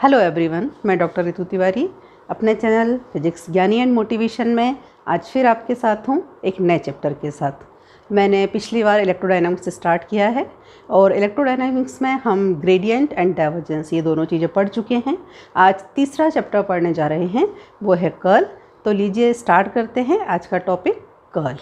Hello everyone, मैं doctor Ritu Tiwari अपने channel physics ज्ञानी एंड मोटिवेशन में आज फिर आपके साथ हूँ एक नए चैप्टर के साथ। मैंने पिछली बार इलेक्ट्रोडायनामिक्स स्टार्ट किया है और इलेक्ट्रोडायनामिक्स में हम ग्रेडियंट एंड डाइवर्जेंस ये दोनों चीज़ें पढ़ चुके हैं। आज तीसरा चैप्टर पढ़ने जा रहे हैं, वो है कर्ल। तो लीजिए स्टार्ट करते हैं आज का टॉपिक कर्ल।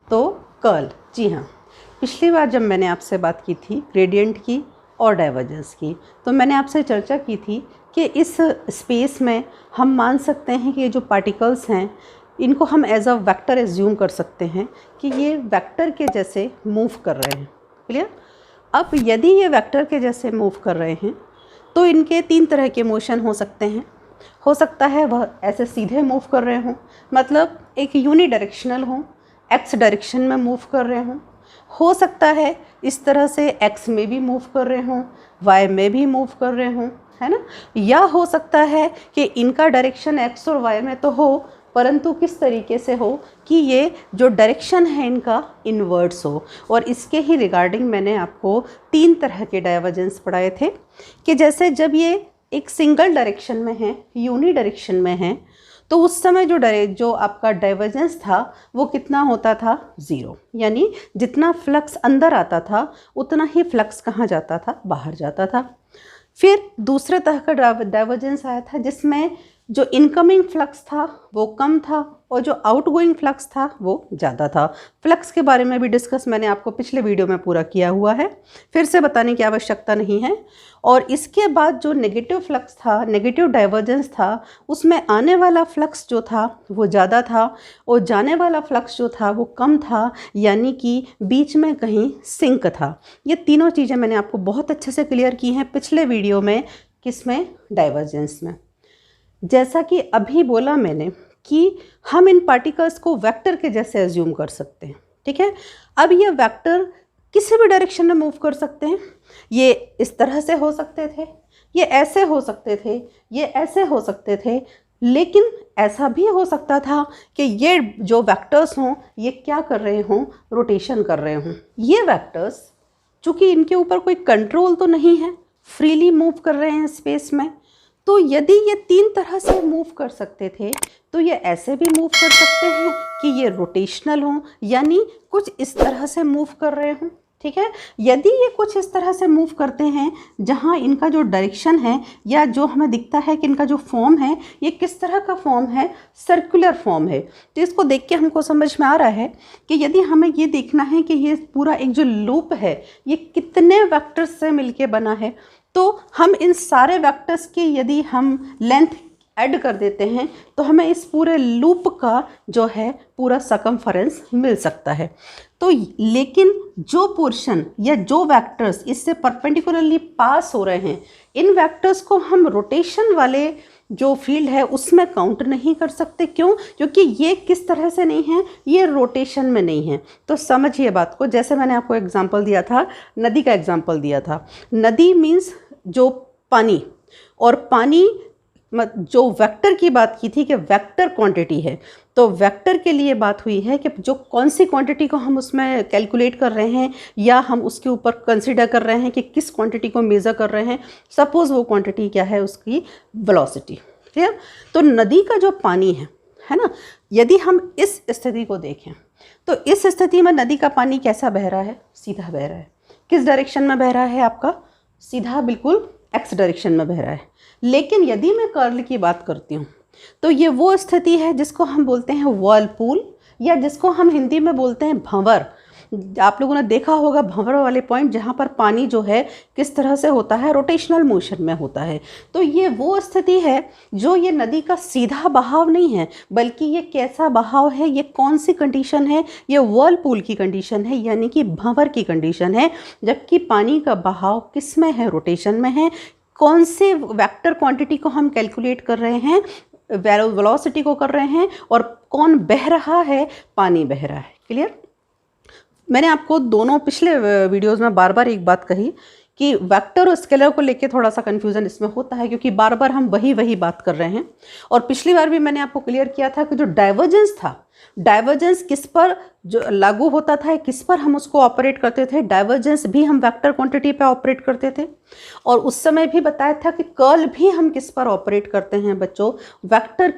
तो कर्ल, जी हाँ, पिछली बार जब मैंने आपसे बात की थी ग्रेडियंट की और डाइवर्जेंस की, तो मैंने आपसे चर्चा की थी कि इस स्पेस में हम मान सकते हैं कि ये जो पार्टिकल्स हैं इनको हम एज अ वेक्टर एज्यूम कर सकते हैं कि ये वेक्टर के जैसे मूव कर रहे हैं। क्लियर? अब यदि ये वेक्टर के जैसे मूव कर रहे हैं तो इनके तीन तरह के मोशन हो सकते हैं। हो सकता है वह ऐसे सीधे मूव कर रहे हों, मतलब एक यूनी डायरेक्शनल हों, एक्स डायरेक्शन में मूव कर रहे हों। हो सकता है इस तरह से एक्स में भी मूव कर रहे हों, वाई में भी मूव कर रहे हों, है ना। या हो सकता है कि इनका डायरेक्शन एक्स और वाई में तो हो, परंतु किस तरीके से हो कि ये जो डायरेक्शन है इनका इन्वर्ट्स हो। और इसके ही रिगार्डिंग मैंने आपको तीन तरह के डाइवर्जेंस पढ़ाए थे कि जैसे जब ये एक सिंगल डायरेक्शन में है, यूनी डायरेक्शन में है, तो उस समय जो आपका डाइवर्जेंस था वो कितना होता था? ज़ीरो। यानी जितना फ्लक्स अंदर आता था उतना ही फ्लक्स कहाँ जाता था? बाहर जाता था। फिर दूसरे तरह का डाइवर्जेंस आया था जिसमें जो इनकमिंग फ्लक्स था वो कम था और जो आउटगोइंग फ्लक्स था वो ज़्यादा था। फ्लक्स के बारे में भी डिस्कस मैंने आपको पिछले वीडियो में पूरा किया हुआ है, फिर से बताने की आवश्यकता नहीं है। और इसके बाद जो नेगेटिव फ्लक्स था, नेगेटिव डाइवर्जेंस था, उसमें आने वाला फ्लक्स जो था वो ज़्यादा था और जाने वाला फ्लक्स जो था वो कम था, यानी कि बीच में कहीं सिंक था। ये तीनों चीज़ें मैंने आपको बहुत अच्छे से क्लियर की हैं पिछले वीडियो में। किसमें? डाइवर्जेंस में। जैसा कि अभी बोला मैंने कि हम इन पार्टिकल्स को वेक्टर के जैसे एज्यूम कर सकते हैं। ठीक है, अब ये वेक्टर किसी भी डायरेक्शन में मूव कर सकते हैं। ये इस तरह से हो सकते थे, ये ऐसे हो सकते थे, ये ऐसे हो सकते थे, लेकिन ऐसा भी हो सकता था कि ये जो वेक्टर्स हों ये क्या कर रहे हों? रोटेशन कर रहे हों। ये वेक्टर्स चूँकि इनके ऊपर कोई कंट्रोल तो नहीं है, फ्रीली मूव कर रहे हैं स्पेस में, तो यदि ये तीन तरह से मूव कर सकते थे तो ये ऐसे भी मूव कर सकते हैं कि ये रोटेशनल हों, यानी कुछ इस तरह से मूव कर रहे हों। ठीक है, यदि ये कुछ इस तरह से मूव करते हैं जहाँ इनका जो डायरेक्शन है या जो हमें दिखता है कि इनका जो फॉर्म है ये किस तरह का फॉर्म है? सर्कुलर फॉर्म है। तो इसको देख के हमको समझ में आ रहा है कि यदि हमें ये देखना है कि ये पूरा एक जो लूप है ये कितने वेक्टर्स से मिलके बना है, तो हम इन सारे वेक्टर्स की यदि हम लेंथ ऐड कर देते हैं तो हमें इस पूरे लूप का जो है पूरा सरकमफेरेंस मिल सकता है। तो लेकिन जो पोर्शन या जो वेक्टर्स इससे परपेंडिकुलरली पास हो रहे हैं, इन वेक्टर्स को हम रोटेशन वाले जो फील्ड है उसमें काउंट नहीं कर सकते। क्यों? क्योंकि ये किस तरह से नहीं है? ये रोटेशन में नहीं है। तो समझिए बात को, जैसे मैंने आपको एग्जांपल दिया था, नदी का एग्जांपल दिया था। नदी मीन्स जो पानी, और पानी जो वेक्टर की बात की थी कि वेक्टर क्वांटिटी है, तो वेक्टर के लिए बात हुई है कि जो कौन सी क्वांटिटी को हम उसमें कैलकुलेट कर रहे हैं या हम उसके ऊपर कंसिडर कर रहे हैं कि किस क्वांटिटी को मेज़र कर रहे हैं। सपोज़ वो क्वांटिटी क्या है? उसकी वेलोसिटी। ठीक है, तो नदी का जो पानी है ना, यदि हम इस स्थिति को देखें तो इस स्थिति में नदी का पानी कैसा बह रहा है? सीधा बह रहा है। किस डायरेक्शन में बह रहा है आपका? सीधा, बिल्कुल एक्स डायरेक्शन में बह रहा है। लेकिन यदि मैं कर्ल की बात करती हूँ तो ये वो स्थिति है जिसको हम बोलते हैं व्हर्लपूल, या जिसको हम हिंदी में बोलते हैं भंवर। आप लोगों ने देखा होगा भंवर वाले पॉइंट जहाँ पर पानी जो है किस तरह से होता है? रोटेशनल मोशन में होता है। तो ये वो स्थिति है जो ये नदी का सीधा बहाव नहीं है, बल्कि ये कैसा बहाव है? ये कौन सी कंडीशन है? ये व्हर्लपूल की कंडीशन है, यानी कि भंवर की कंडीशन है। जबकि पानी का बहाव किस में है? रोटेशन में है। कौन से वेक्टर क्वांटिटी को हम कैलकुलेट कर रहे हैं? वेलोसिटी को कर रहे हैं। और कौन बह रहा है? पानी बह रहा है। क्लियर? मैंने आपको दोनों पिछले वीडियोस में बार बार एक बात कही कि वेक्टर और स्केलर को लेके थोड़ा सा कन्फ्यूज़न इसमें होता है, क्योंकि बार बार हम वही बात कर रहे हैं। और पिछली बार भी मैंने आपको क्लियर किया था कि जो डाइवर्जेंस था, डाइवर्जेंस किस पर जो लागू होता था, किस पर हम उसको ऑपरेट करते थे। डाइवर्जेंस भी हम वेक्टर क्वांटिटी पे ऑपरेट करते थे, और उस समय भी बताया था कि कर्ल भी हम किस पर ऑपरेट करते हैं बच्चों, वेक्टर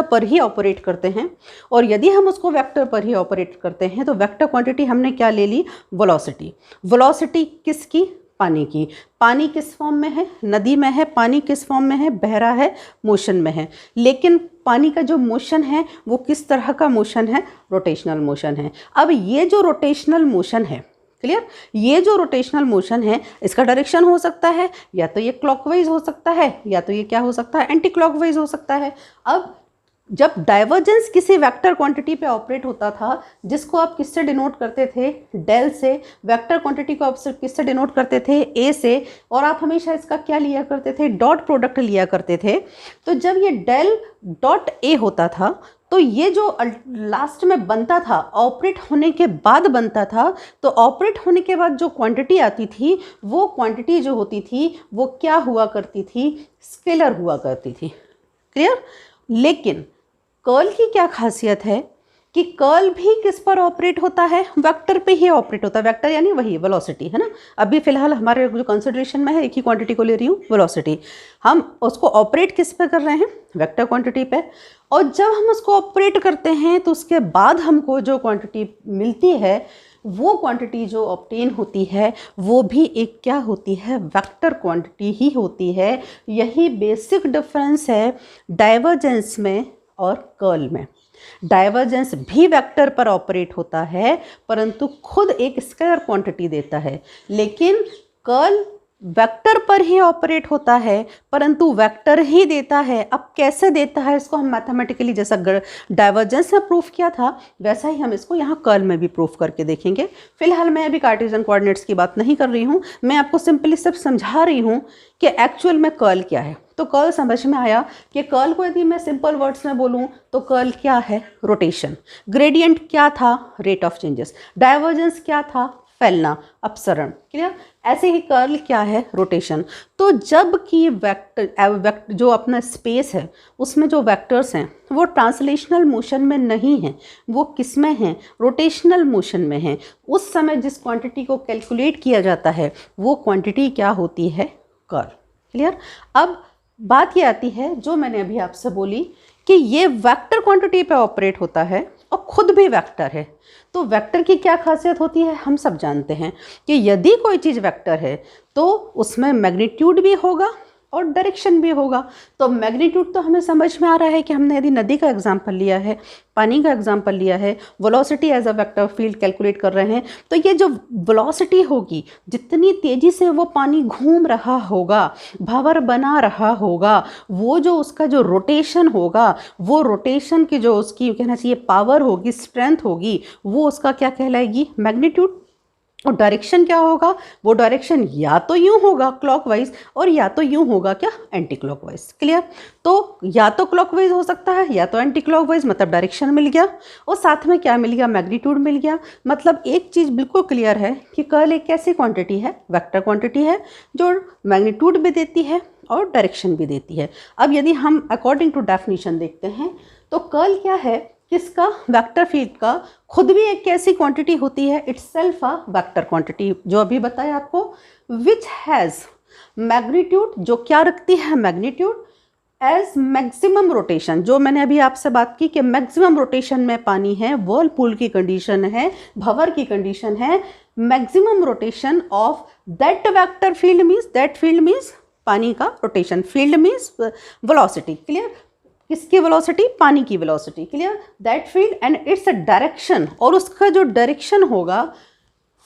पर ही ऑपरेट करते हैं। और यदि हम उसको वेक्टर पर ही ऑपरेट करते हैं तो वेक्टर क्वांटिटी हमने क्या ले ली, वेलोसिटी। वेलोसिटी किसकी, पानी की। पानी किस फॉर्म में है, नदी में है। पानी किस फॉर्म में है, बह रहा है, मोशन में है। लेकिन पानी का जो मोशन है वो किस तरह का मोशन है, रोटेशनल मोशन है। अब ये जो रोटेशनल मोशन है, क्लियर, ये जो रोटेशनल मोशन है इसका डायरेक्शन हो सकता है या तो ये क्लॉकवाइज हो सकता है, या तो ये क्या हो सकता है, एंटी क्लॉकवाइज हो सकता है। अब जब डाइवर्जेंस किसी वेक्टर क्वांटिटी पे ऑपरेट होता था, जिसको आप किससे डिनोट करते थे, डेल से, वेक्टर क्वांटिटी को आप किससे डिनोट करते थे, ए से, और आप हमेशा इसका क्या लिया करते थे, डॉट प्रोडक्ट लिया करते थे। तो जब ये डेल डॉट ए होता था तो ये जो लास्ट में बनता था, ऑपरेट होने के बाद बनता था, तो ऑपरेट होने के बाद जो क्वांटिटी आती थी वो क्वांटिटी जो होती थी वो क्या हुआ करती थी, स्केलर हुआ करती थी। क्लियर। लेकिन कर्ल की क्या खासियत है कि कर्ल भी किस पर ऑपरेट होता है, वेक्टर पे ही ऑपरेट होता है। वेक्टर यानी वही वेलोसिटी है ना। अभी फिलहाल हमारे जो कंसिडरेशन में है एक ही क्वांटिटी को ले रही हूँ, वेलोसिटी। हम उसको ऑपरेट किस पे कर रहे हैं, वेक्टर क्वांटिटी पे। और जब हम उसको ऑपरेट करते हैं तो उसके बाद हमको जो क्वांटिटी मिलती है, वो क्वांटिटी जो ऑब्टेन होती है वो भी एक क्या होती है, वेक्टर क्वांटिटी ही होती है। यही बेसिक डिफरेंस है डाइवर्जेंस में और कर्ल में। डाइवर्जेंस भी वेक्टर पर ऑपरेट होता है परंतु खुद एक स्केलर क्वांटिटी देता है, लेकिन कर्ल वेक्टर पर ही ऑपरेट होता है परंतु वेक्टर ही देता है। अब कैसे देता है इसको हम मैथमेटिकली, जैसा डाइवर्जेंस में प्रूफ किया था वैसा ही हम इसको यहाँ कर्ल में भी प्रूफ करके देखेंगे। फिलहाल मैं अभी कार्टेशियन कोऑर्डिनेट्स की बात नहीं कर रही हूँ, मैं आपको सिंपली सिर्फ समझा रही हूँ कि एक्चुअल में कर्ल क्या है। तो कर्ल समझ में आया कि कर्ल को यदि मैं सिंपल वर्ड्स में बोलूँ तो कर्ल क्या है, रोटेशन। ग्रेडियंट क्या था, रेट ऑफ चेंजेस। डाइवर्जेंस क्या था, फैलना, अपसरण। क्लियर। ऐसे ही कर्ल क्या है, रोटेशन। तो जब कि वेक्टर जो अपना स्पेस है उसमें जो वेक्टर्स हैं वो ट्रांसलेशनल मोशन में नहीं हैं, वो किस में हैं, रोटेशनल मोशन में हैं, उस समय जिस क्वांटिटी को कैलकुलेट किया जाता है वो क्वांटिटी क्या होती है, कर्ल। क्लियर। अब बात ये आती है जो मैंने अभी आपसे बोली कि ये वेक्टर क्वांटिटी पे ऑपरेट होता है और खुद भी वेक्टर है। तो वेक्टर की क्या खासियत होती है, हम सब जानते हैं कि यदि कोई चीज़ वेक्टर है तो उसमें मैग्नीट्यूड भी होगा और डायरेक्शन भी होगा। तो मैग्नीट्यूड तो हमें समझ में आ रहा है कि हमने यदि नदी का एग्जांपल लिया है, पानी का एग्जांपल लिया है, velocity as a vector field calculate कर रहे हैं, तो ये जो वेलोसिटी होगी, जितनी तेज़ी से वो पानी घूम रहा होगा, भंवर बना रहा होगा, वो जो उसका जो रोटेशन होगा, वो रोटेशन की जो उसकी कहना चाहिए पावर होगी, स्ट्रेंथ होगी, वो उसका क्या कहलाएगी, मैग्नीट्यूड। और डायरेक्शन क्या होगा, वो डायरेक्शन या तो यूं होगा क्लॉकवाइज और या तो यूं होगा क्या, एंटी क्लॉकवाइज। क्लियर। तो या तो क्लॉकवाइज हो सकता है या तो एंटी क्लॉकवाइज, मतलब डायरेक्शन मिल गया और साथ में क्या मिल गया, मैग्नीट्यूड मिल गया। मतलब एक चीज़ बिल्कुल क्लियर है कि कर्ल एक कैसी क्वांटिटी है, वेक्टर क्वांटिटी है जो मैग्नीट्यूड भी देती है और डायरेक्शन भी देती है। अब यदि हम अकॉर्डिंग टू डेफिनेशन देखते हैं तो कर्ल क्या है, किसका, वेक्टर फील्ड का, खुद भी एक कैसी क्वांटिटी होती है, इटसेल्फ अ वेक्टर क्वांटिटी, जो अभी बताया आपको, विच हैज़ मैग्नीट्यूड, जो क्या रखती है, मैग्नीट्यूड एज मैक्सिमम रोटेशन। जो मैंने अभी आपसे बात की कि मैक्सिमम रोटेशन में पानी है, व्हर्लपूल की कंडीशन है, भंवर की कंडीशन है, maximum rotation of that vector field means, that field means पानी का rotation, field means velocity. Clear. किसकी वेलोसिटी, पानी की velocity. Clear. That field and it's a direction, और उसका जो डायरेक्शन होगा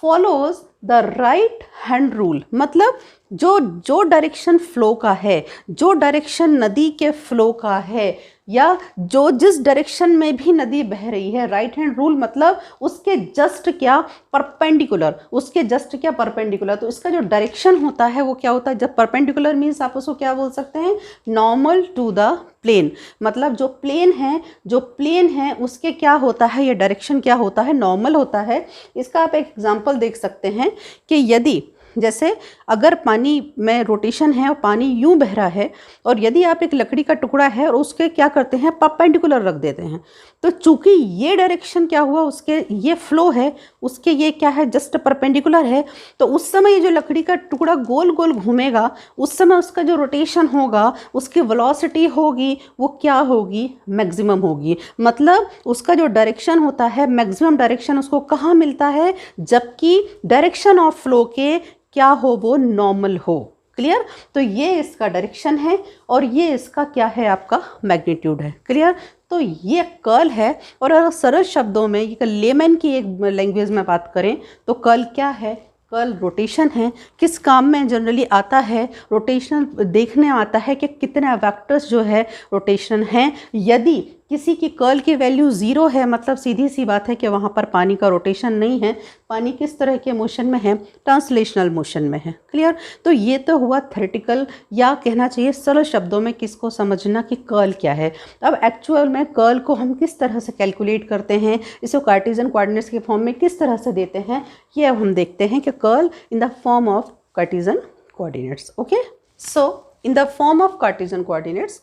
follows the right hand rule, मतलब जो डायरेक्शन फ्लो का है, जो डायरेक्शन नदी के फ्लो का है, या जो जिस डायरेक्शन में भी नदी बह रही है, राइट हैंड रूल मतलब उसके जस्ट क्या परपेंडिकुलर, उसके जस्ट क्या परपेंडिकुलर। तो इसका जो डायरेक्शन होता है वो क्या होता है, जब परपेंडिकुलर मीन्स आप उसको क्या बोल सकते हैं, नॉर्मल टू द प्लेन, मतलब जो प्लेन है उसके क्या होता है, ये डायरेक्शन क्या होता है, नॉर्मल होता है। इसका आप एक एग्जांपल देख सकते हैं कि यदि जैसे अगर पानी में रोटेशन है और पानी यूं बह रहा है, और यदि आप एक लकड़ी का टुकड़ा है और उसके क्या करते हैं, परपेंडिकुलर रख देते हैं, तो चूंकि ये डायरेक्शन क्या हुआ, उसके ये फ्लो है, उसके ये क्या है, जस्ट परपेंडिकुलर है, तो उस समय ये जो लकड़ी का टुकड़ा गोल गोल घूमेगा, उस समय उसका जो रोटेशन होगा, उसकी वेलोसिटी होगी, वो क्या होगी, मैक्सिमम होगी। मतलब उसका जो डायरेक्शन होता है, मैक्सिमम डायरेक्शन उसको कहाँ मिलता है, जबकि डायरेक्शन ऑफ फ्लो के क्या हो, वो नॉर्मल हो। क्लियर। तो ये इसका डायरेक्शन है और ये इसका क्या है, आपका मैग्नीट्यूड है। क्लियर। तो ये कर्ल है। और अगर सरल शब्दों में, ये लेमन की एक लैंग्वेज में बात करें तो कर्ल क्या है, कर्ल रोटेशन है। किस काम में जनरली आता है, रोटेशन देखने आता है कि कितने वेक्टर्स जो है रोटेशन हैं। यदि किसी की कर्ल की वैल्यू 0 है, मतलब सीधी सी बात है कि वहाँ पर पानी का रोटेशन नहीं है। पानी किस तरह के मोशन में है, ट्रांसलेशनल मोशन में है। क्लियर। तो ये तो हुआ थ्योरेटिकल, या कहना चाहिए सरल शब्दों में किसको समझना कि कर्ल क्या है। अब एक्चुअल में कर्ल को हम किस तरह से कैलकुलेट करते हैं, इसको कार्टेशियन कोऑर्डिनेट्स के फॉर्म में किस तरह से देते हैं, ये अब हम देखते हैं कि curl in the form of Cartesian coordinates. Okay, so in the form of Cartesian coordinates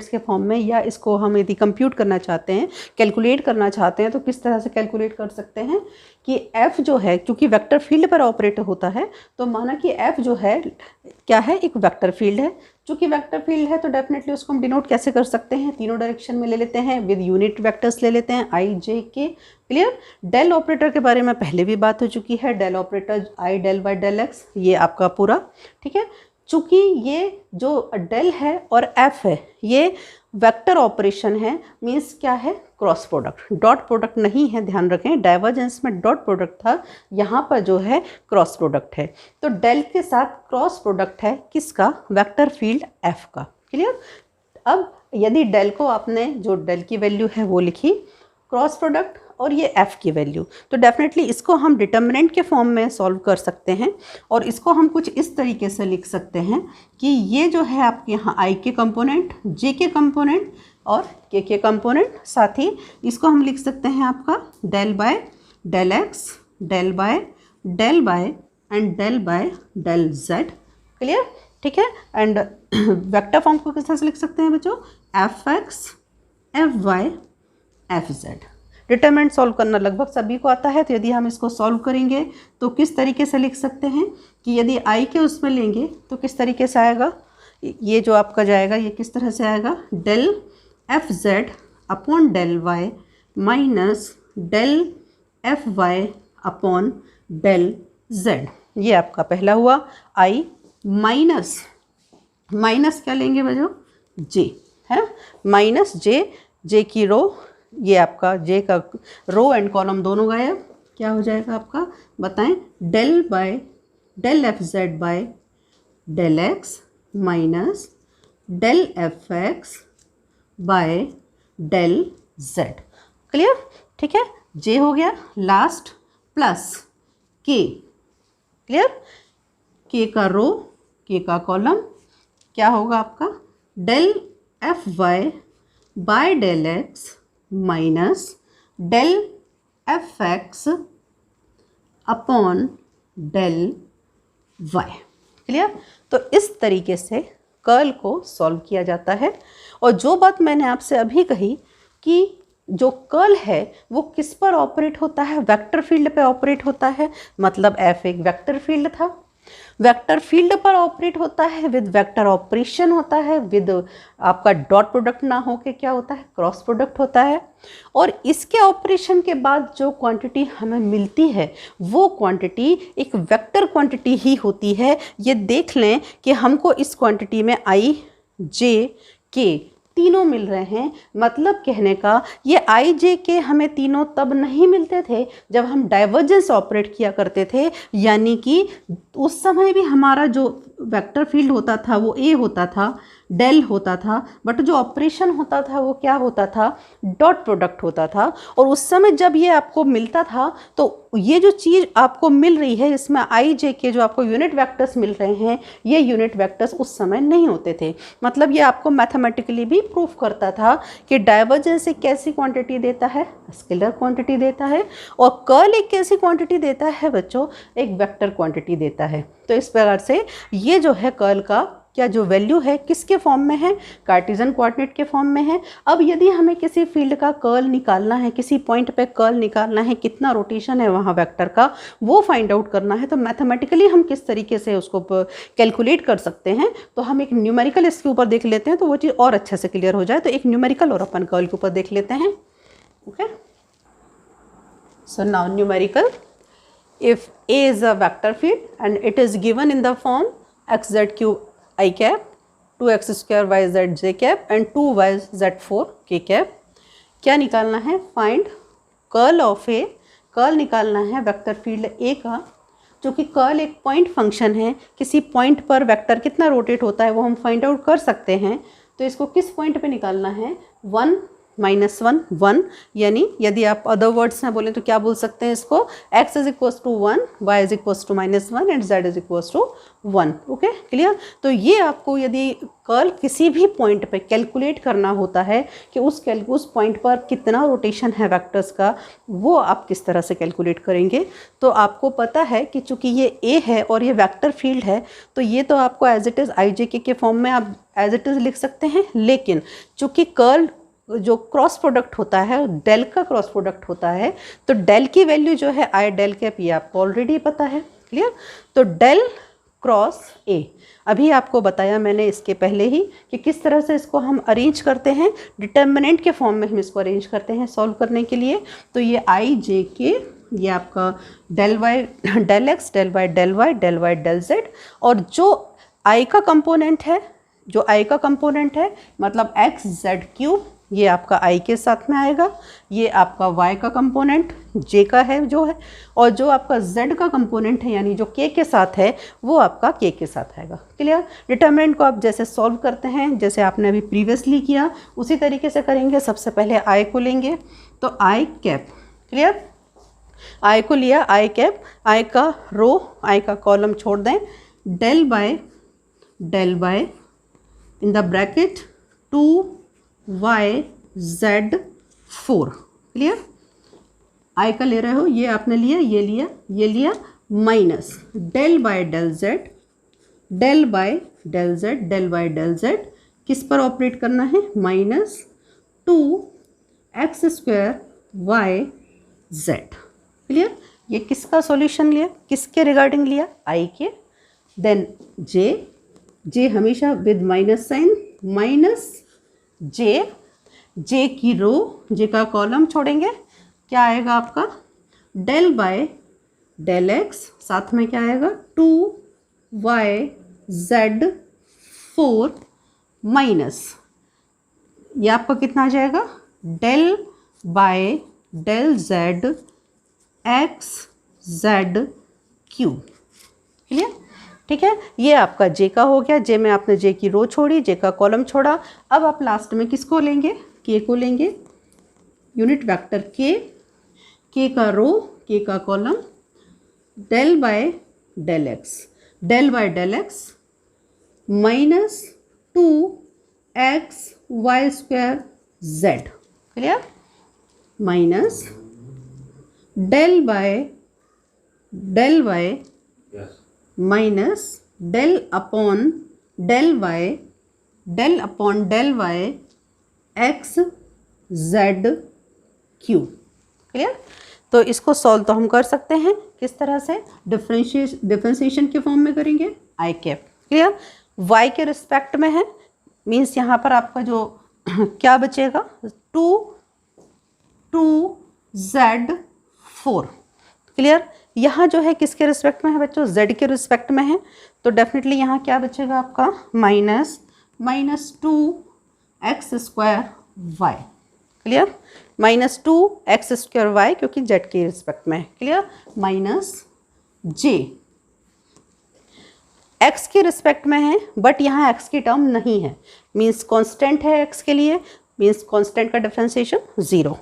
के फॉर्म में, या इसको हम यदि कंप्यूट करना चाहते हैं, कैलकुलेट करना चाहते हैं, तो किस तरह से कैलकुलेट कर सकते हैं कि f जो है, क्योंकि वेक्टर फील्ड पर ऑपरेट होता है, तो माना कि f जो है क्या है, एक वेक्टर फील्ड है। चूंकि वेक्टर फील्ड है तो डेफिनेटली उसको हम डिनोट कैसे कर सकते हैं, तीनों डायरेक्शन में ले लेते हैं, विद यूनिट वेक्टर्स ले लेते हैं, i j k। Clear. Del operator के बारे में पहले भी बात हो चुकी है, del operator i del by del x, ये आपका पूरा ठीक है। चूँकि ये जो डेल है और f है ये वेक्टर ऑपरेशन है, मीन्स क्या है, क्रॉस प्रोडक्ट, डॉट प्रोडक्ट नहीं है, ध्यान रखें। डाइवर्जेंस में डॉट प्रोडक्ट था, यहाँ पर जो है क्रॉस प्रोडक्ट है। तो डेल के साथ क्रॉस प्रोडक्ट है किसका, वेक्टर फील्ड f का। क्लियर। अब यदि डेल को आपने, जो डेल की वैल्यू है वो लिखी, क्रॉस प्रोडक्ट और ये f की वैल्यू, तो डेफिनेटली इसको हम डिटर्मिनेंट के फॉर्म में सॉल्व कर सकते हैं। और इसको हम कुछ इस तरीके से लिख सकते हैं कि ये जो है आपके यहाँ i के कंपोनेंट, j के कंपोनेंट और k के कंपोनेंट, साथ ही इसको हम लिख सकते हैं आपका del by del x, del by and del by del z। Clear. ठीक है। एंड वेक्टर फॉर्म को किस तरह से लिख सकते हैं बच्चों, fx fy fz। Determinant solve करना लगभग सभी को आता है, तो यदि हम इसको सॉल्व करेंगे तो किस तरीके से लिख सकते हैं कि यदि i के उसमें लेंगे तो किस तरीके से आएगा, ये जो आपका जाएगा ये किस तरह से आएगा, del f z upon del y minus del f y upon del z. ये आपका पहला हुआ। i माइनस क्या लेंगे बच्चों, j है, माइनस जे की रो, ये आपका j का रो एंड कॉलम दोनों गायब, क्या हो जाएगा आपका बताएं, del by del f z by del x minus del f x by del z. Clear. ठीक है। j हो गया last plus k। Clear. k का रो, k का कॉलम, क्या होगा आपका del f y by del x minus del f x upon del y. Clear. तो इस तरीके से कर्ल को सॉल्व किया जाता है। और जो बात मैंने आपसे अभी कही कि जो कर्ल है वो किस पर ऑपरेट होता है, वेक्टर फील्ड पे ऑपरेट होता है, मतलब एफ एक वेक्टर फील्ड था, वेक्टर फील्ड पर ऑपरेट होता है, विद वेक्टर ऑपरेशन होता है, विद आपका डॉट प्रोडक्ट ना हो के क्या होता है, क्रॉस प्रोडक्ट होता है। और इसके ऑपरेशन के बाद जो क्वांटिटी हमें मिलती है वो क्वांटिटी एक वेक्टर क्वांटिटी ही होती है। ये देख लें कि हमको इस क्वांटिटी में i j k तीनों मिल रहे हैं। मतलब कहने का ये आई जे के हमें तीनों तब नहीं मिलते थे जब हम डाइवर्जेंस ऑपरेट किया करते थे, यानी कि उस समय भी हमारा जो वेक्टर फील्ड होता था वो ए होता था, डेल होता था, बट जो ऑपरेशन होता था वो क्या होता था, डॉट प्रोडक्ट होता था। और उस समय जब ये आपको मिलता था तो ये जो चीज़ आपको मिल रही है इसमें आई जे के जो आपको यूनिट वेक्टर्स मिल रहे हैं, ये यूनिट वेक्टर्स उस समय नहीं होते थे। मतलब ये आपको मैथमेटिकली भी प्रूफ करता था कि डाइवर्जेंस एक कैसी क्वांटिटी देता है, स्केलर क्वांटिटी देता है, और कर्ल एक कैसी क्वांटिटी देता है बच्चों, एक वेक्टर क्वांटिटी देता है। तो इस प्रकार से ये जो है कर्ल का क्या जो वैल्यू है किसके फॉर्म में है, कार्टेशियन कोऑर्डिनेट के फॉर्म में है। अब यदि हमें किसी फील्ड का कर्ल निकालना है, किसी पॉइंट पे कर्ल निकालना है, कितना रोटेशन है वहाँ वेक्टर का, वो फाइंड आउट करना है, तो मैथमेटिकली हम किस तरीके से उसको कैलकुलेट कर सकते हैं। तो हम एक न्यूमेरिकल इसके ऊपर देख लेते हैं तो वो चीज़ और अच्छे से क्लियर हो जाए। तो एक न्यूमेरिकल और अपन कर्ल के ऊपर देख लेते हैं। Okay, so now numerical, if A is a vector field and it is given in the form x z q I cap, 2x square y z j cap and 2y z 4 k cap, क्या निकालना है, find curl of A, curl निकालना है vector field ए का, जो कि curl एक point function है, किसी पॉइंट पर वेक्टर कितना रोटेट होता है वो हम फाइंड आउट कर सकते हैं। तो इसको किस पॉइंट पे निकालना है, 1 -1 1, यानी यदि आप अदर वर्ड्स में बोलें तो क्या बोल सकते हैं इसको, x is equals to 1, y is equals to -1 and z is equals to 1। Okay, clear. तो ये आपको यदि कर्ल किसी भी पॉइंट पे कैलकुलेट करना होता है कि उस पॉइंट पर कितना रोटेशन है वेक्टर्स का, वो आप किस तरह से कैलकुलेट करेंगे। तो आपको पता है कि चूंकि ये a है और ये वेक्टर फील्ड है, तो ये तो आपको एज इट इज़ आई जे के फॉर्म में आप एज इट इज़ लिख सकते हैं। लेकिन चूंकि कर्ल जो क्रॉस प्रोडक्ट होता है, डेल का क्रॉस प्रोडक्ट होता है, तो डेल की वैल्यू जो है आई डेल कैप, ये आपको ऑलरेडी पता है, क्लियर। तो डेल क्रॉस ए, अभी आपको बताया मैंने इसके पहले ही कि किस तरह से इसको हम अरेंज करते हैं, डिटर्मिनेंट के फॉर्म में हम इसको अरेंज करते हैं सॉल्व करने के लिए। तो ये आई जे के, ये आपका del y del x, del y del y, del y del z, और जो आई का कंपोनेंट है, जो आई का कंपोनेंट है मतलब एक्स जेड क्यूब, ये आपका आई के साथ में आएगा, ये आपका वाई का कंपोनेंट जे का है जो है, और जो आपका जेड का कंपोनेंट है यानी जो के साथ है वो आपका के साथ आएगा, क्लियर। डिटर्मिनेंट को आप जैसे सॉल्व करते हैं, जैसे आपने अभी प्रीवियसली किया उसी तरीके से करेंगे। सबसे पहले आई को लेंगे, तो आई कैप, क्लियर, आई को लिया, आई कैप, आई का रो, आई का कॉलम छोड़ दें, del by in the bracket 2y z 4, clear. I का ले रहे हो, ये आपने लिया, ये लिया, ये लिया, minus del by del z, del by del z, del by del z किस पर ऑपरेट करना है, -2x square y z, clear. ये किसका सॉल्यूशन लिया, किसके रिगार्डिंग लिया, आई के। देन जे हमेशा विद माइनस साइन, माइनस जे की रो, जे का कॉलम छोड़ेंगे, क्या आएगा आपका डेल बाय डेल एक्स, साथ में क्या आएगा 2y z 4 माइनस, ये आपका कितना आ जाएगा, del by del z x z cube, clear, ठीक है। ये आपका जे का हो गया, जे में आपने जे की रो छोड़ी, जे का कॉलम छोड़ा। अब आप लास्ट में किसको लेंगे, के को लेंगे, यूनिट वेक्टर के का रो, के का column, del by del x, del by del x minus 2x y square z, clear, minus del by minus del upon del y x z q, clear. तो इसको solve तो हम कर सकते हैं, किस तरह से, डिफरेंशिएशन के फॉर्म में करेंगे, आई कैप, क्लियर, वाई के रिस्पेक्ट में है, मीन्स यहाँ पर आपका जो क्या बचेगा, 2z4, क्लियर। यहाँ जो है किसके रिस्पेक्ट में है बच्चों, z के रिस्पेक्ट में है, तो डेफिनेटली यहाँ क्या बचेगा आपका, -2 x square y, clear, minus 2 x square y क्योंकि जेड के रिस्पेक्ट में, क्लियर, माइनस जे एक्स के रिस्पेक्ट में है बट यहाँ एक्स की टर्म नहीं है, मीन्स कांस्टेंट है एक्स के लिए, मीन्स कांस्टेंट का डिफरेंशिएशन 0।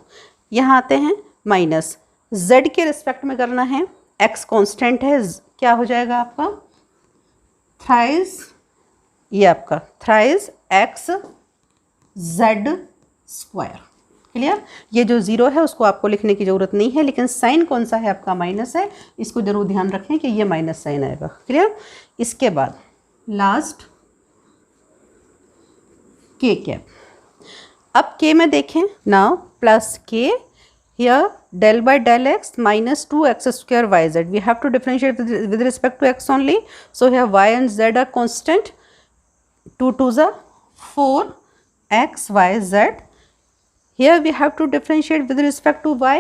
यहाँ आते हैं माइनस जेड के रिस्पेक्ट में करना है, एक्स कांस्टेंट है, क्या हो जाएगा आपका थ्राइस, ये आपका thrice x Z square, clear. ये जो 0 है उसको आपको लिखने की ज़रूरत नहीं है, लेकिन साइन कौन सा है आपका माइनस है, इसको जरूर ध्यान रखें कि ये माइनस साइन आएगा, क्लियर। इसके बाद लास्ट के कैप, अब के में देखें नाउ प्लस के here del by del x minus 2x square yz, we have to differentiate with respect to x only, so here y and z are constant, 2 2s are 4 x y z. Here we have to differentiate with respect to y,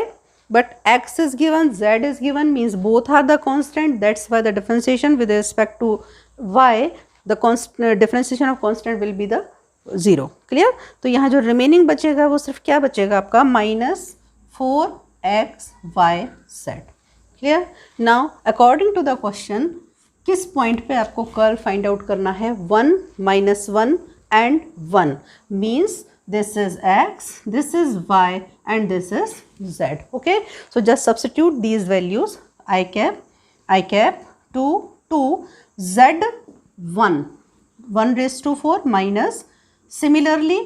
but x is given, z is given, means both are the constant, that's why the differentiation with respect to y, the differentiation of constant will be the 0, clear। तो यहाँ जो remaining बचेगा वो सिर्फ क्या बचेगा आपका minus 4x y z, clear। Now according to the question, किस पॉइंट पे आपको कर्ल फाइंड आउट करना है, 1 minus 1 and 1 means this is x, this is y and this is z, okay। So just substitute these values, I cap 2 2 z 1 raised to 4 minus, similarly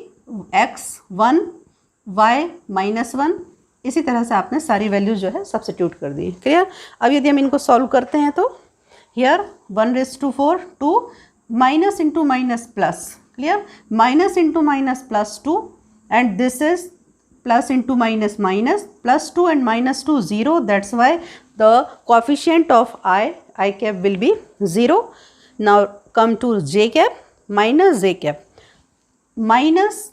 x 1 y minus 1, इसी तरह से आपने सारी values जो है substitute कर दी, clear. अब यदि हम इनको सॉल्व करते हैं तो here 1 raised to 4 2 minus into minus plus, clear, minus into minus plus 2 and this is plus into minus minus, plus 2 and minus 2 0, that's why the coefficient of I cap will be 0. Now come to j cap, minus j cap, minus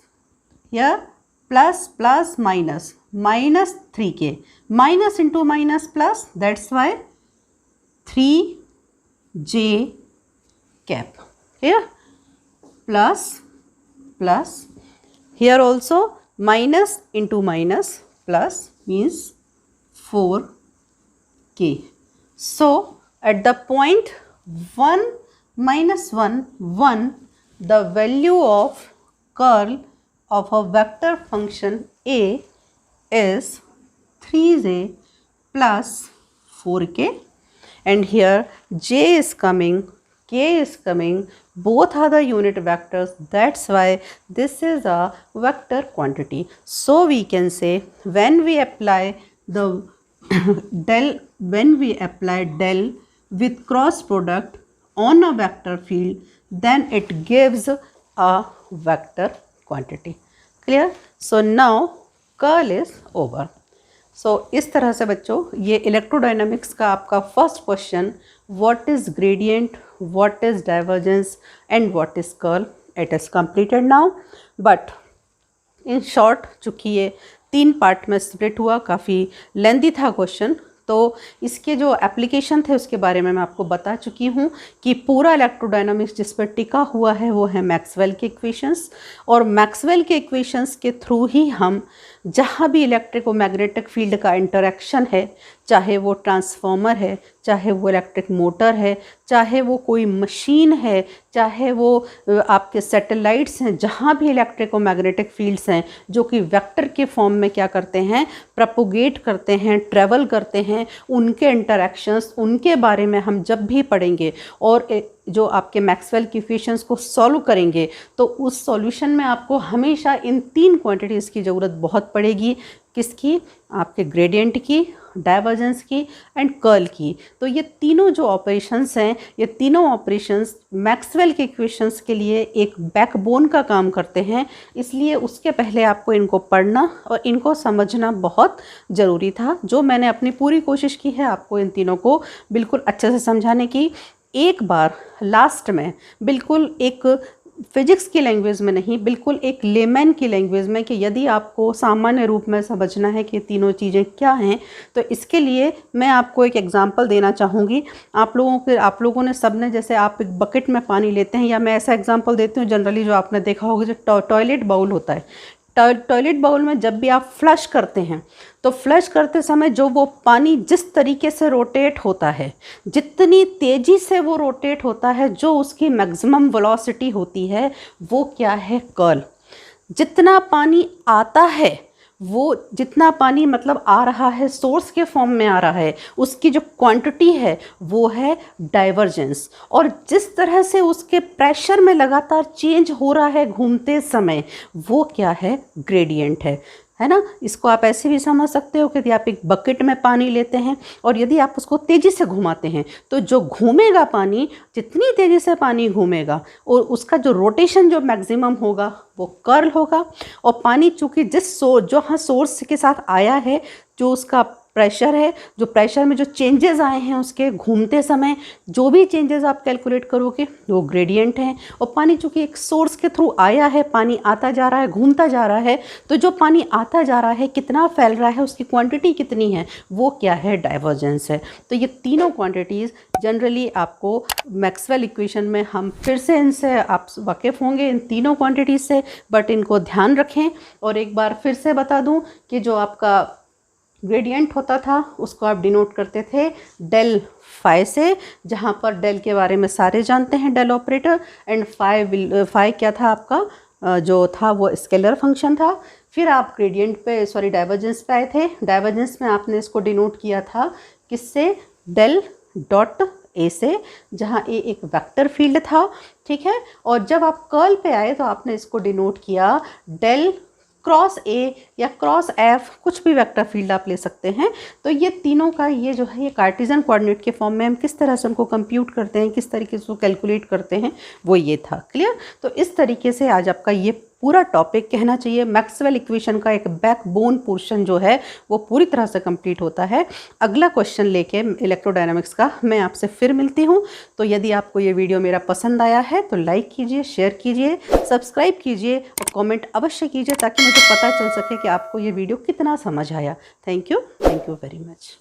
here plus plus minus, minus 3k, minus into minus plus, that's why 3j cap, here plus plus, here also minus into minus plus means 4k. So at the point 1 minus 1 1, the value of curl of a vector function a is 3j plus 4k, and here j is coming, k is coming, both are the unit vectors, that's why this is a vector quantity. So we can say when we apply the del with cross product on a vector field, then it gives a vector quantity, clear। So now curl is over. So इस तरह से बच्चों ये electrodynamics का आपका first question, what is gradient, what is divergence and what is curl, it is completed now. But in short चूँकि ये 3 part में स्प्लिट हुआ, काफ़ी लेंदी था क्वेश्चन, तो इसके जो एप्लीकेशन थे उसके बारे में मैं आपको बता चुकी हूँ कि पूरा इलेक्ट्रोडायनामिक्स जिस पर टिका हुआ है वो है मैक्सवेल के इक्वेशंस, और मैक्सवेल के इक्वेशंस के थ्रू ही हम जहाँ भी इलेक्ट्रिक और मैग्नेटिक फील्ड का इंटरेक्शन है, चाहे वो ट्रांसफॉर्मर है, चाहे वो इलेक्ट्रिक मोटर है, चाहे वो कोई मशीन है, चाहे वो आपके सैटेलाइट्स हैं, जहाँ भी इलेक्ट्रिक और मैग्नेटिक फील्ड्स हैं जो कि वेक्टर के फॉर्म में क्या करते हैं, प्रोपोगेट करते हैं, ट्रैवल करते हैं, उनके इंटरेक्शंस, उनके बारे में हम जब भी पढ़ेंगे और जो आपके मैक्सवेल की इक्वेशंस को सॉल्व करेंगे तो उस सॉल्यूशन में आपको हमेशा इन 3 क्वांटिटीज़ की ज़रूरत बहुत पड़ेगी। किसकी? आपके ग्रेडियंट की, डाइवर्जेंस की एंड कर्ल की। तो ये तीनों जो ऑपरेशंस हैं, ये तीनों ऑपरेशंस मैक्सवेल के इक्वेशंस के लिए एक बैकबोन का काम करते हैं, इसलिए उसके पहले आपको इनको पढ़ना और इनको समझना बहुत ज़रूरी था, जो मैंने अपनी पूरी कोशिश की है आपको इन तीनों को बिल्कुल अच्छे से समझाने की। एक बार लास्ट में बिल्कुल एक फिजिक्स की लैंग्वेज में नहीं, बिल्कुल एक लेमैन की लैंग्वेज में, कि यदि आपको सामान्य रूप में समझना है कि तीनों चीज़ें क्या हैं, तो इसके लिए मैं आपको एक एग्जांपल देना चाहूँगी। आप लोगों ने सबने, जैसे आप एक बकेट में पानी लेते हैं, या मैं ऐसा एग्जांपल देती हूँ जनरली जो आपने देखा होगा, जो टॉयलेट बाउल होता है, टॉयलेट बाउल में जब भी आप फ्लश करते हैं तो फ्लश करते समय जो वो पानी जिस तरीके से रोटेट होता है, जितनी तेज़ी से वो रोटेट होता है, जो उसकी मैक्सिमम वेलोसिटी होती है, वो क्या है? कर्ल। जितना पानी आता है, वो जितना पानी मतलब आ रहा है, सोर्स के फॉर्म में आ रहा है, उसकी जो क्वांटिटी है वो है डाइवर्जेंस। और जिस तरह से उसके प्रेशर में लगातार चेंज हो रहा है घूमते समय, वो क्या है? ग्रेडियंट है ना। इसको आप ऐसे भी समझ सकते हो कि यदि आप एक बकेट में पानी लेते हैं और यदि आप उसको तेज़ी से घुमाते हैं, तो जो घूमेगा पानी, जितनी तेज़ी से पानी घूमेगा, और उसका जो रोटेशन जो मैक्सिमम होगा वो कर्ल होगा। और पानी चूँकि जहाँ सोर्स के साथ आया है, जो उसका प्रेशर है, जो प्रेशर में जो चेंजेस आए हैं उसके घूमते समय, जो भी चेंजेस आप कैलकुलेट करोगे वो ग्रेडियंट हैं। और पानी चूँकि एक सोर्स के थ्रू आया है, पानी आता जा रहा है, घूमता जा रहा है, तो जो पानी आता जा रहा है, कितना फैल रहा है, उसकी क्वांटिटी कितनी है, वो क्या है? डाइवर्जेंस है। तो ये तीनों क्वांटिटीज़ जनरली आपको मैक्सवेल इक्वेशन में, हम फिर से इनसे आप वाकिफ़ होंगे, इन तीनों क्वांटिटीज़ से, बट इनको ध्यान रखें। और एक बार फिर से बता दूं कि जो आपका ग्रेडियंट होता था उसको आप डिनोट करते थे डेल फाई से, जहाँ पर डेल के बारे में सारे जानते हैं, डेल ऑपरेटर, एंड फाई क्या था आपका? जो था वो स्केलर फंक्शन था। फिर आप ग्रेडियंट पे, सॉरी, डाइवर्जेंस पे आए थे। डाइवर्जेंस में आपने इसको डिनोट किया था किससे? डेल डॉट ए से, जहाँ ए एक वेक्टर फील्ड था, ठीक है। और जब आप कर्ल पे आए तो आपने इसको डिनोट किया डेल क्रॉस ए या क्रॉस एफ, कुछ भी वेक्टर फील्ड आप ले सकते हैं। तो ये तीनों का ये जो है, ये कार्टेशियन कोऑर्डिनेट के फॉर्म में हम किस तरह से उनको कंप्यूट करते हैं, किस तरीके से उसको कैलकुलेट करते हैं, वो ये था। क्लियर? तो इस तरीके से आज आपका ये पूरा टॉपिक, कहना चाहिए मैक्सवेल इक्वेशन का एक बैकबोन पोर्शन जो है वो पूरी तरह से कंप्लीट होता है। अगला क्वेश्चन लेके इलेक्ट्रोडायनामिक्स का मैं आपसे फिर मिलती हूँ। तो यदि आपको ये वीडियो मेरा पसंद आया है तो लाइक कीजिए, शेयर कीजिए, सब्सक्राइब कीजिए और कमेंट अवश्य कीजिए, ताकि मुझे पता चल सके कि आपको ये वीडियो कितना समझ आया। Thank you very much.